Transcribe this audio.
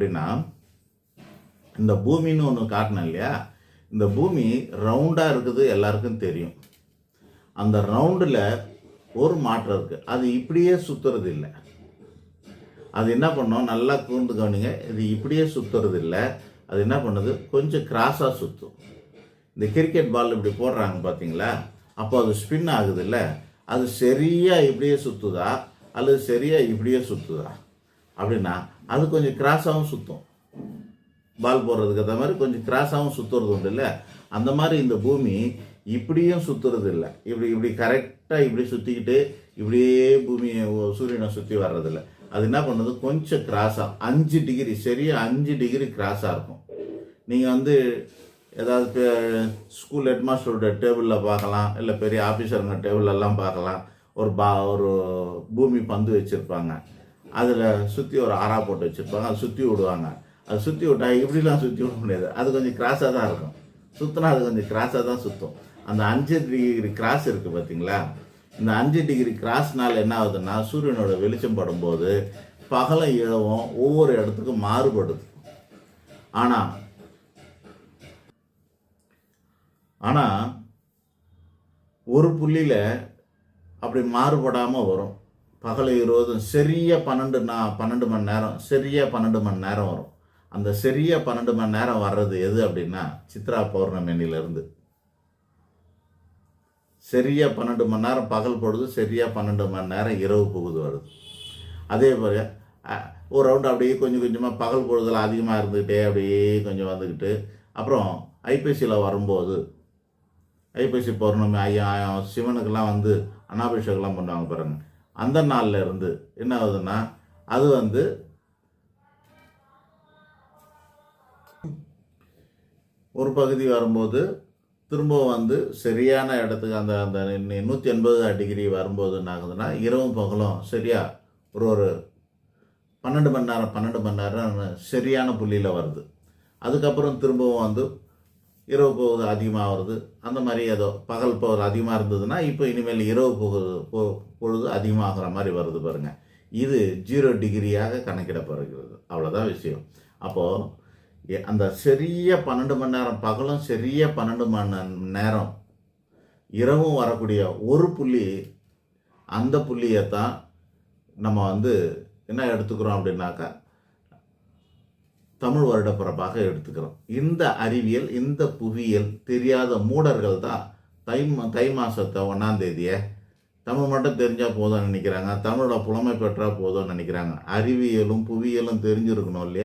அப்படின்னா, இந்த பூமின்னு ஒன்று காட்டினேன் இல்லையா, இந்த பூமி ரவுண்டாக இருக்குது எல்லாருக்கும் தெரியும். அந்த ரவுண்டில் ஒரு மாற்றம் இருக்குது. அது இப்படியே சுற்றுறது இல்லை. அது என்ன பண்ணோம், நல்லா கூர்ந்து கவனிங்க. இது இப்படியே சுற்றுறது இல்லை. அது என்ன பண்ணுது, கொஞ்சம் கிராஸாக சுற்றும். இந்த கிரிக்கெட் பால் இப்படி போடுறாங்க பார்த்தீங்களா, அப்போ அது ஸ்பின் ஆகுது இல்லை, அது சரியாக இப்படியே சுற்றுதா அல்லது சரியாக இப்படியே சுற்றுதா அப்படின்னா, அது கொஞ்சம் கிராஸாகவும் சுற்றும். பால் போடுறதுக்கு ஏற்ற மாதிரி கொஞ்சம் கிராஸாகவும் சுற்றுறது உண்டு இல்லை. அந்த மாதிரி இந்த பூமி இப்படியும் சுற்றுறது இல்லை. இப்படி இப்படி கரெக்டாக இப்படி சுற்றிக்கிட்டு இப்படியே பூமியை சூரியனை சுற்றி வர்றதில்ல. அது என்ன பண்ணுது, கொஞ்சம் கிராஸாக 5 டிகிரி, சரியாக 5 டிகிரி கிராஸாக இருக்கும். நீங்கள் ஏதாவது ஸ்கூல் ஹெட்மாஸ்டரோட டேபிளில் பார்க்கலாம், இல்லை பெரிய ஆஃபீஸருங்க டேபிளெல்லாம் பார்க்கலாம். ஒரு பூமி பந்து வச்சுருப்பாங்க, அதில் சுற்றி ஒரு ஆறா போட்டு வச்சுருப்பாங்க, அதை சுற்றி விடுவாங்க. அது சுற்றி விட்டா இப்படிலாம் சுற்றி விட முடியாது, அது கொஞ்சம் கிராஸாக தான் இருக்கும். சுற்றினா அது கொஞ்சம் கிராஸாக தான் சுற்றும். அந்த 5 டிகிரி கிராஸ் இருக்குது பார்த்தீங்களா, இந்த 5 டிகிரி கிராஸ்னால் என்ன ஆகுதுன்னா, சூரியனோட வெளிச்சம் படும்போது பகலும் இரவும் ஒவ்வொரு இடத்துக்கும் மாறுபடுது. ஆனால் ஒரு புள்ளியில் அப்படி மாறுபடாமல் வரும். பகல் 20 சரியாக 12 மணி நேரம், சரியாக 12 மணி நேரம் வரும். அந்த சரியாக 12 மணி நேரம் வர்றது எது அப்படின்னா, சித்ரா பௌர்ணமியிலிருந்து சரியாக 12 மணி நேரம் பகல் பொழுது, சரியாக 12 மணி நேரம் இரவு பொழுது வருது. அதே போல் ஒரு ரவுண்டு அப்படியே கொஞ்சம் கொஞ்சமாக பகல் பொழுதில் அதிகமாக இருந்துக்கிட்டே அப்படியே கொஞ்சம் வந்துக்கிட்டு, அப்புறம் ஐப்பசியில் வரும்போது, ஐப்பசி பௌர்ணமி சிவனுக்கெல்லாம் அன்னாபிஷேகம்லாம் பண்ணுவாங்க பாருங்க, அந்த நாளில் இருந்து என்ன ஆகுதுன்னா, அது ஒரு பகுதி வரும்போது திரும்ப சரியான இடத்துக்கு அந்த அந்த 180 டிகிரி வரும்போது என்ன ஆகுதுன்னா, இரவும் பகலும் சரியாக ஒரு 12 மணி நேரம் சரியான புள்ளியில் வருது. அதுக்கப்புறம் திரும்பவும் இரவு போகுது அதிகமாக வருது. அந்த மாதிரி ஏதோ பகல் போகுது அதிகமாக இருந்ததுன்னா, இப்போ இனிமேல் இரவு பொழுது அதிகமாகிற மாதிரி வருது பாருங்கள். இது 0 டிகிரியாக கணக்கிடப்படுகிறது. அவ்வளோதான் விஷயம். அப்போது அந்த சரியாக 12 மணி நேரம் பகலும், சரியாக 12 மணி நேரம் இரவும் வரக்கூடிய ஒரு புள்ளி, அந்த புள்ளியை தான் நம்ம என்ன எடுத்துக்கிறோம் அப்படின்னாக்கா, தமிழ் வருடப்பிறப்பாக எடுத்துக்கிறோம். இந்த அறிவியல், இந்த புவியியல் தெரியாத மூடர்கள் தான் தை மாதத்தை 1ஆம் தேதியை தமிழ் மட்டும் தெரிஞ்சால் போதும்னு நினைக்கிறாங்க. தமிழோட புலமை பெற்றால் போதும்னு நினைக்கிறாங்க. அறிவியலும் புவியியலும் தெரிஞ்சிருக்கணும் இல்லையா?